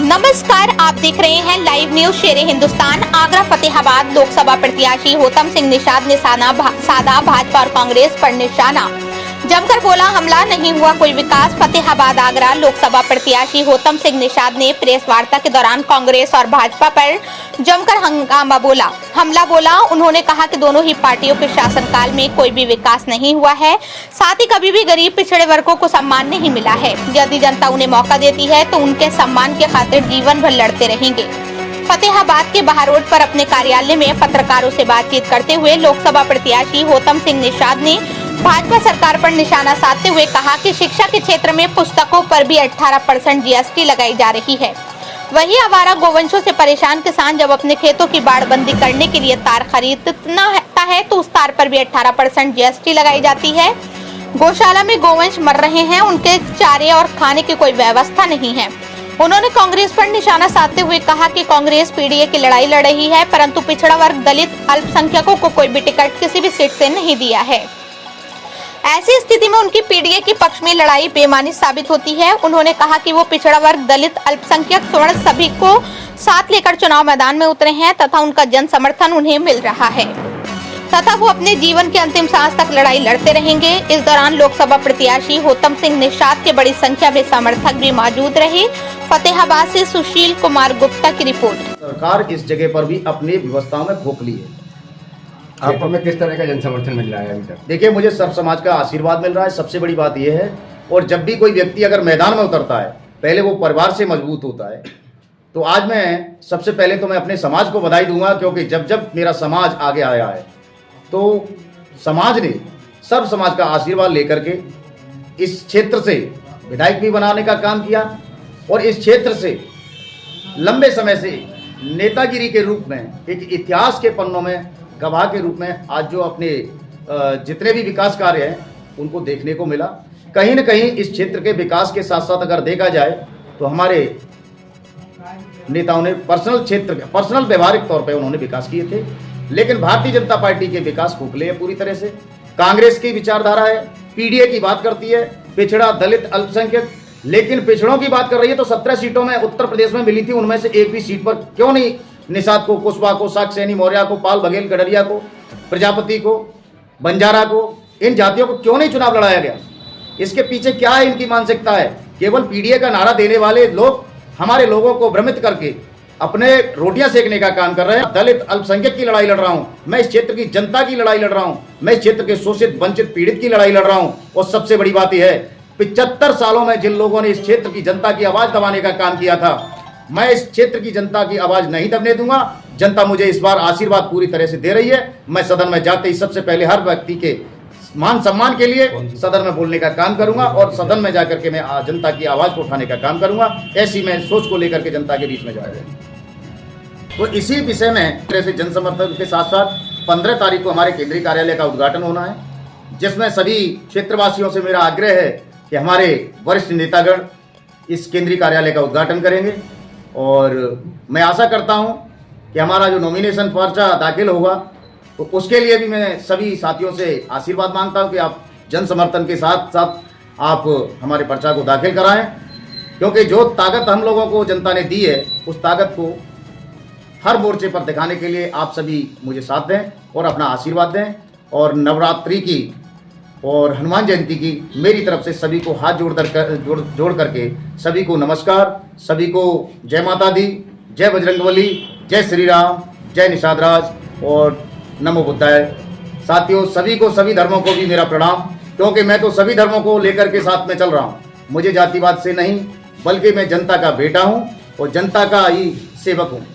नमस्कार, आप देख रहे हैं लाइव न्यूज शेरे हिंदुस्तान। आगरा फतेहाबाद लोकसभा प्रत्याशी होतम सिंह निषाद ने साधा भाजपा और कांग्रेस पर निशाना। जमकर बोला हमला, नहीं हुआ कोई विकास। फतेहाबाद आगरा लोकसभा प्रत्याशी होतम सिंह निषाद ने प्रेस वार्ता के दौरान कांग्रेस और भाजपा पर जमकर हमला बोला। उन्होंने कहा कि दोनों ही पार्टियों के शासनकाल में कोई भी विकास नहीं हुआ है, साथ ही कभी भी गरीब पिछड़े वर्गों को सम्मान नहीं मिला है। यदि जनता उन्हें मौका देती है तो उनके सम्मान के खातिर जीवन भर लड़ते रहेंगे। फतेहाबाद के बाहर रोड पर अपने कार्यालय में पत्रकारों से बातचीत करते हुए लोकसभा प्रत्याशी होतम सिंह निषाद ने भाजपा सरकार पर निशाना साधते हुए कहा कि शिक्षा के क्षेत्र में पुस्तकों पर भी 18% GST लगाई जा रही है। वहीं आवारा गोवंशों से परेशान किसान जब अपने खेतों की बाड़बंदी करने के लिए तार खरीदता है तो उस तार पर भी 18% GST लगाई जाती है। गौशाला में गोवंश मर रहे हैं, उनके चारे और खाने की कोई व्यवस्था नहीं है। उन्होंने कांग्रेस पर निशाना साधते हुए कहा कि कांग्रेस पीडीए की लड़ाई लड़ रही है, परंतु पिछड़ा वर्ग, दलित, अल्पसंख्यकों को कोई भी टिकट किसी भी सीट से नहीं दिया है। ऐसी स्थिति में उनकी पीडीए के पक्ष में लड़ाई बेमानी साबित होती है। उन्होंने कहा कि वो पिछड़ा वर्ग, दलित, अल्पसंख्यक, सवर्ण सभी को साथ लेकर चुनाव मैदान में उतरे हैं तथा उनका जन समर्थन उन्हें मिल रहा है तथा वो अपने जीवन के अंतिम सांस तक लड़ाई लड़ते रहेंगे। इस दौरान लोकसभा प्रत्याशी होतम सिंह निषाद के बड़ी संख्या में समर्थक भी मौजूद रहे। फतेहाबाद से सुशील कुमार गुप्ता की रिपोर्ट। सरकार इस जगह पर भी अपनी व्यवस्थाओं में खोखली है। आपको में किस तरह का जन समर्थन मिल रहा है अभी तक? देखिए, मुझे सब समाज का आशीर्वाद मिल रहा है, सबसे बड़ी बात यह है। और जब भी कोई व्यक्ति अगर मैदान में उतरता है, पहले वो परिवार से मजबूत होता है। तो आज मैं सबसे पहले तो मैं अपने समाज को बधाई दूंगा, क्योंकि जब जब मेरा समाज आगे आया है तो समाज ने सब समाज का आशीर्वाद लेकर के इस क्षेत्र से विधायक भी बनाने का काम किया और इस क्षेत्र से लंबे समय से नेतागिरी के रूप में, एक इतिहास के पन्नों में गवाह के रूप में आज जो अपने जितने भी विकास कार्य हैं उनको देखने को मिला। कहीं न कहीं इस क्षेत्र के विकास के साथ साथ अगर देखा जाए तो हमारे नेताओं ने पर्सनल व्यवहारिक तौर पे उन्होंने विकास किए थे, लेकिन भारतीय जनता पार्टी के विकास खोखले है पूरी तरह से। कांग्रेस की विचारधारा है, पीडीए की बात करती है, पिछड़ा, दलित, अल्पसंख्यक, लेकिन पिछड़ों की बात कर रही है तो 17 सीटों में उत्तर प्रदेश में मिली थी, उनमें से एक भी सीट पर क्यों नहीं निषाद को, कुशवाहा को, साक्सेनी, मौर्य को, पाल, बघेल, गडरिया को, प्रजापति को, बंजारा को, इन जातियों को क्यों नहीं चुनाव लड़ाया गया? इसके पीछे क्या है इनकी मानसिकता है? केवल पीडीए का नारा देने वाले लोग हमारे लोगों को भ्रमित करके अपने रोटियां सेकने का काम कर रहे हैं। दलित, अल्पसंख्यक की लड़ाई लड़ रहा हूं मैं, इस क्षेत्र की जनता की लड़ाई लड़ रहा हूं मैं, इस क्षेत्र के शोषित, वंचित, पीड़ित की लड़ाई लड़ रहा हूं। और सबसे बड़ी बात यह है, 75 सालों में जिन लोगों ने इस क्षेत्र की जनता की आवाज दबाने का काम किया था, मैं इस क्षेत्र की जनता की आवाज नहीं दबने दूंगा। जनता मुझे इस बार आशीर्वाद पूरी तरह से दे रही है। मैं सदन में जाते ही सबसे पहले हर व्यक्ति के मान सम्मान के लिए सदन में बोलने का काम करूंगा और सदन में जाकर के मैं जनता की आवाज को उठाने का काम करूंगा। ऐसी मैं सोच को लेकर के जनता के बीच में जाऊंगा। तो इसी विषय में तरह से जन समर्थन के साथ साथ 15 तारीख को हमारे केंद्रीय कार्यालय का उद्घाटन होना है, जिसमें सभी क्षेत्रवासियों से मेरा आग्रह है कि हमारे वरिष्ठ नेतागण इस केंद्रीय कार्यालय का उद्घाटन करेंगे। और मैं आशा करता हूं कि हमारा जो नॉमिनेशन पर्चा दाखिल होगा तो उसके लिए भी मैं सभी साथियों से आशीर्वाद मांगता हूं कि आप जन समर्थन के साथ साथ आप हमारे पर्चा को दाखिल कराएं, क्योंकि जो ताकत हम लोगों को जनता ने दी है उस ताकत को हर मोर्चे पर दिखाने के लिए आप सभी मुझे साथ दें और अपना आशीर्वाद दें। और नवरात्रि की और हनुमान जयंती की मेरी तरफ से सभी को हाथ जोड़ करके सभी को नमस्कार, सभी को जय माता दी, जय बजरंगबली, जय श्री राम, जय निषाद राज और नमो बुद्धाय। साथियों, सभी को, सभी धर्मों को भी मेरा प्रणाम, क्योंकि मैं तो सभी धर्मों को लेकर के साथ में चल रहा हूँ। मुझे जातिवाद से नहीं, बल्कि मैं जनता का बेटा हूँ और जनता का ही सेवक हूँ।